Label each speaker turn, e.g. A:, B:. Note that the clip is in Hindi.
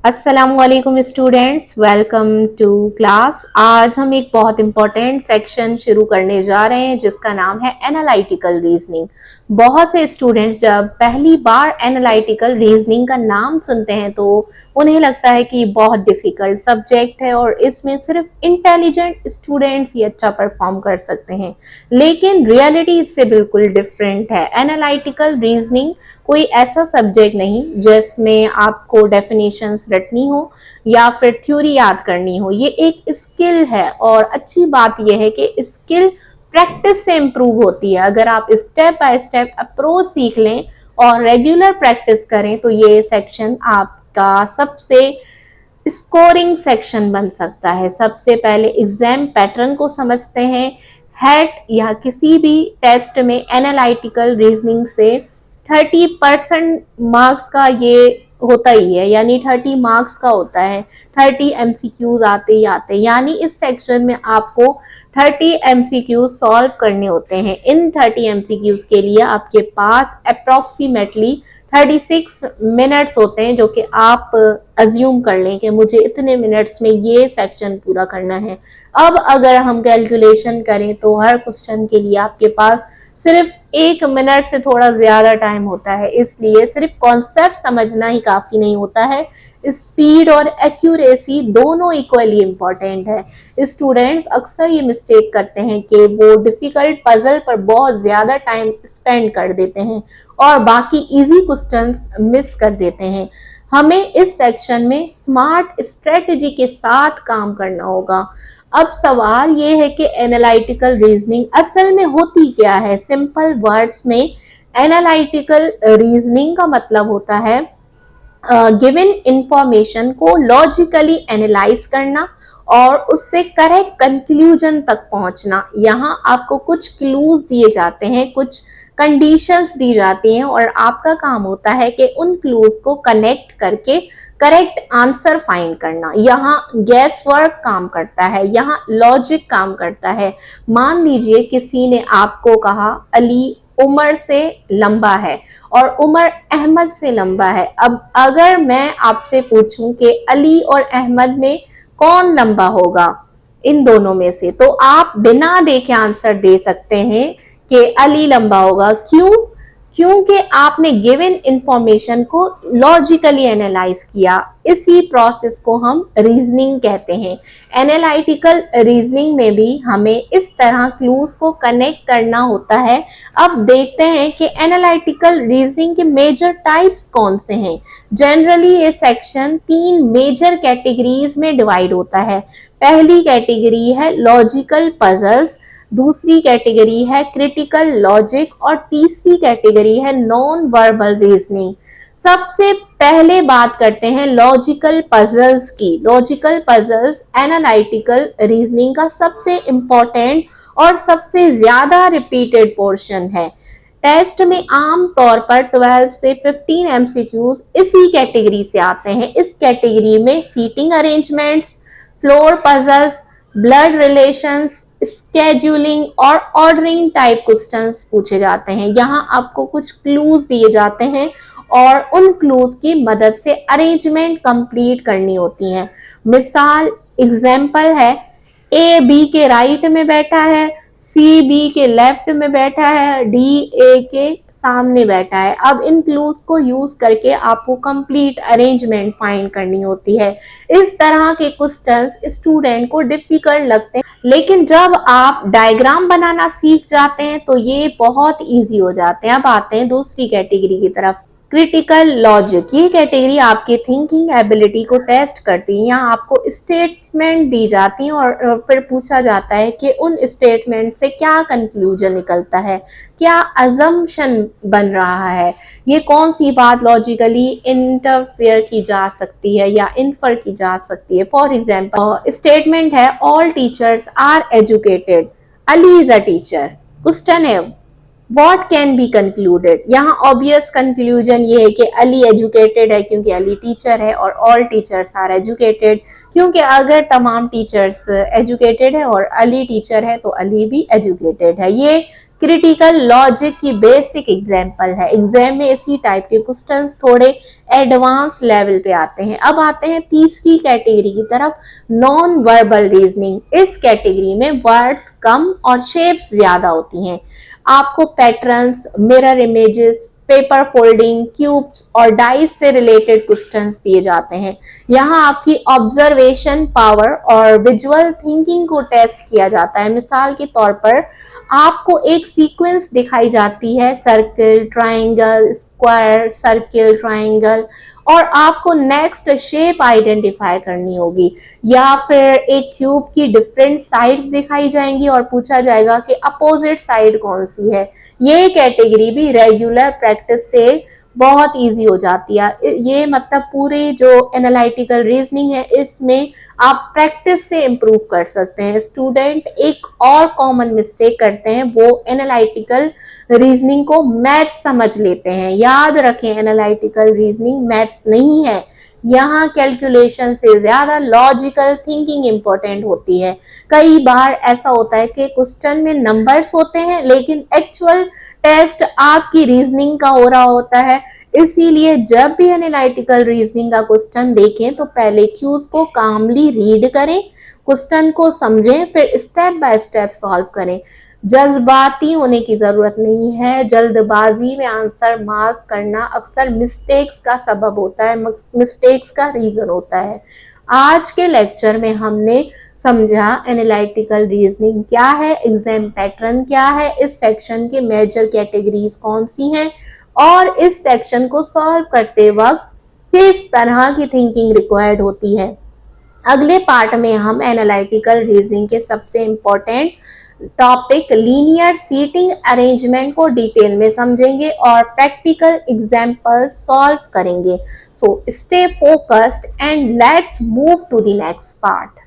A: अस्सलामुअलैकुम स्टूडेंट्स, वेलकम टू क्लास। आज हम एक बहुत इंपॉर्टेंट सेक्शन शुरू करने जा रहे हैं जिसका नाम है एनालिटिकल रीजनिंग। बहुत से स्टूडेंट्स जब पहली बार एनालिटिकल रीजनिंग का नाम सुनते हैं तो उन्हें लगता है कि बहुत डिफिकल्ट सब्जेक्ट है और इसमें सिर्फ इंटेलिजेंट स्टूडेंट्स ही अच्छा परफॉर्म कर सकते हैं, लेकिन रियलिटी इससे बिल्कुल डिफरेंट है। एनालिटिकल रीजनिंग कोई ऐसा सब्जेक्ट नहीं जिसमें आपको डेफिनेशंस रटनी हो या फिर थ्योरी याद करनी हो। ये एक स्किल है और अच्छी बात यह है कि स्किल प्रैक्टिस से इम्प्रूव होती है। अगर आप स्टेप बाय स्टेप अप्रोच सीख लें और रेगुलर प्रैक्टिस करें तो ये सेक्शन आपका सबसे स्कोरिंग सेक्शन बन सकता है। सबसे पहले एग्जाम पैटर्न को समझते हैं। हेट या किसी भी टेस्ट में एनालिटिकल रीजनिंग से 30% मार्क्स का ये होता ही है, यानी 30 मार्क्स का होता है। 30 एमसीक्यूज आते ही आते हैं, यानी इस सेक्शन में आपको 30 एमसीक्यूज सॉल्व करने होते हैं। इन 30 एमसीक्यूज के लिए आपके पास अप्रोक्सीमेटली 36 मिनट्स होते हैं, जो कि आप अज्यूम कर लें कि मुझे इतने मिनट्स में ये सेक्शन पूरा करना है। अब अगर हम कैलकुलेशन करें तो हर क्वेश्चन के लिए आपके पास सिर्फ 1 मिनट से थोड़ा ज्यादा टाइम होता है, इसलिए सिर्फ कॉन्सेप्ट समझना ही काफी नहीं होता है। स्पीड और एक्यूरेसी दोनों इक्वली इंपॉर्टेंट है। स्टूडेंट्स अक्सर ये मिस्टेक करते हैं कि वो डिफिकल्ट पजल पर बहुत ज्यादा टाइम स्पेंड कर देते हैं और बाकी इजी क्वेश्चंस मिस कर देते हैं। हमें इस सेक्शन में स्मार्ट स्ट्रेटजी के साथ काम करना होगा। अब सवाल ये है कि एनालिटिकल रीजनिंग असल में होती क्या है। सिंपल वर्ड्स में एनालिटिकल रीजनिंग का मतलब होता है गिवन इंफॉर्मेशन को लॉजिकली एनालाइज करना और उससे करेक्ट कंक्लूजन तक पहुंचना। यहाँ आपको कुछ क्लूज दिए जाते हैं, कुछ कंडीशंस दी जाती हैं और आपका काम होता है कि उन क्लूज को कनेक्ट करके करेक्ट आंसर फाइंड करना। यहाँ गैस वर्क काम करता है, यहाँ लॉजिक काम करता है। मान लीजिए किसी ने आपको कहा अली उमर से लंबा है और उमर अहमद से लंबा है। अब अगर मैं आपसे पूछूं कि अली और अहमद में कौन लंबा होगा इन दोनों में से, तो आप बिना देखे आंसर दे सकते हैं कि अली लंबा होगा। क्यों? क्योंकि आपने गिवन इंफॉर्मेशन को लॉजिकली एनालाइज किया। इसी प्रोसेस को हम रीजनिंग कहते हैं। एनालिटिकल रीजनिंग में भी हमें इस तरह क्लूज को कनेक्ट करना होता है। अब देखते हैं कि एनालिटिकल रीजनिंग के मेजर टाइप्स कौन से हैं। जनरली ये सेक्शन 3 मेजर कैटेगरीज में डिवाइड होता है। पहली कैटेगरी है लॉजिकल पजल्स, दूसरी कैटेगरी है क्रिटिकल लॉजिक और तीसरी कैटेगरी है नॉन वर्बल रीजनिंग। सबसे पहले बात करते हैं लॉजिकल पजल्स की। लॉजिकल पजल्स एनालिटिकल रीजनिंग का सबसे इंपॉर्टेंट और सबसे ज्यादा रिपीटेड पोर्शन है। टेस्ट में आम तौर पर 12 से 15 एमसीक्यूज इसी कैटेगरी से आते हैं। इस कैटेगरी में seating arrangements, floor puzzles, blood relations, scheduling और ऑर्डरिंग टाइप क्वेश्चंस पूछे जाते हैं। यहाँ आपको कुछ क्लूज दिए जाते हैं और उन क्लूज की मदद से अरेंजमेंट कंप्लीट करनी होती है। मिसाल एग्जाम्पल है, ए बी के राइट में बैठा है, सी बी के लेफ्ट में बैठा है, डी ए के सामने बैठा है। अब इन क्लूज को यूज करके आपको कंप्लीट अरेंजमेंट फाइंड करनी होती है। इस तरह के क्वेश्चंस स्टूडेंट को डिफिकल्ट लगते हैं, लेकिन जब आप डायग्राम बनाना सीख जाते हैं तो ये बहुत इजी हो जाते हैं। अब आते हैं दूसरी कैटेगरी की तरफ, क्रिटिकल लॉजिक। ये कैटेगरी आपकी थिंकिंग एबिलिटी को टेस्ट करती है। यहाँ आपको स्टेटमेंट दी जाती है और फिर पूछा जाता है कि उन स्टेटमेंट से क्या कंक्लूजन निकलता है, क्या अजम्पशन बन रहा है, ये कौन सी बात लॉजिकली इंटरफेयर की जा सकती है या इन्फर की जा सकती है। फॉर एग्जाम्पल स्टेटमेंट है all teachers are educated, Ali is a teacher. Question है What can be concluded? यहाँ ऑब्वियस कंक्लूजन ये है कि अली एजुकेटेड है क्योंकि अली टीचर है और ऑल टीचर्स आर एजुकेटेड, क्योंकि अगर तमाम टीचर्स एजुकेटेड है और अली टीचर है तो अली भी एजुकेटेड है। ये क्रिटिकल लॉजिक की बेसिक एग्जाम्पल है। एग्जाम में इसी टाइप के क्वेश्चंस थोड़े एडवांस लेवल पे आते हैं। अब आते हैं तीसरी कैटेगरी की तरफ, नॉन वर्बल रीजनिंग। इस कैटेगरी में वर्ड्स कम और शेप्स ज्यादा होती हैं। आपको patterns, mirror images, paper folding, cubes और डाइस से रिलेटेड क्वेश्चंस दिए जाते हैं। यहाँ आपकी ऑब्जर्वेशन पावर और विजुअल थिंकिंग को टेस्ट किया जाता है। मिसाल के तौर पर आपको एक सीक्वेंस दिखाई जाती है, circle, triangle, square, circle, triangle, और आपको नेक्स्ट शेप आइडेंटिफाई करनी होगी। या फिर एक क्यूब की डिफरेंट साइड्स दिखाई जाएंगी और पूछा जाएगा कि अपोजिट साइड कौन सी है। ये कैटेगरी भी रेगुलर प्रैक्टिस से बहुत इजी हो जाती है। ये मतलब पूरे जो एनालिटिकल रीजनिंग है इसमें आप प्रैक्टिस से इंप्रूव कर सकते हैं। स्टूडेंट एक और कॉमन मिस्टेक करते हैं, वो एनालिटिकल रीजनिंग को मैथ्स समझ लेते हैं। याद रखें, एनालिटिकल रीजनिंग मैथ्स नहीं है। यहाँ कैलकुलेशन से ज्यादा लॉजिकल थिंकिंग इंपॉर्टेंट होती है। कई बार ऐसा होता है कि क्वेश्चन में नंबर्स होते हैं लेकिन एक्चुअल टेस्ट आपकी रीजनिंग का हो रहा होता है। इसीलिए जब भी एनालिटिकल रीजनिंग का क्वेश्चन देखें तो पहले क्यूज को कामली रीड करें, क्वेश्चन को समझें, फिर स्टेप बाय स्टेप सॉल्व करें। जज्बाती होने की जरूरत नहीं है। जल्दबाजी में आंसर मार्क करना अक्सर मिस्टेक्स का सबब होता है, मिस्टेक्स का रीजन होता है। आज के लेक्चर में हमने समझा एनालिटिकल रीजनिंग क्या है, एग्जाम पैटर्न क्या है, इस सेक्शन के मेजर कैटेगरीज कौन सी हैं और इस सेक्शन को सॉल्व करते वक्त किस तरह की थिंकिंग रिक्वायर्ड होती है। अगले पार्ट में हम एनालिटिकल रीजनिंग के सबसे important topic linear seating arrangement को डिटेल में समझेंगे और प्रैक्टिकल एग्जांपल्स सॉल्व करेंगे। So stay focused and let's move to the next part.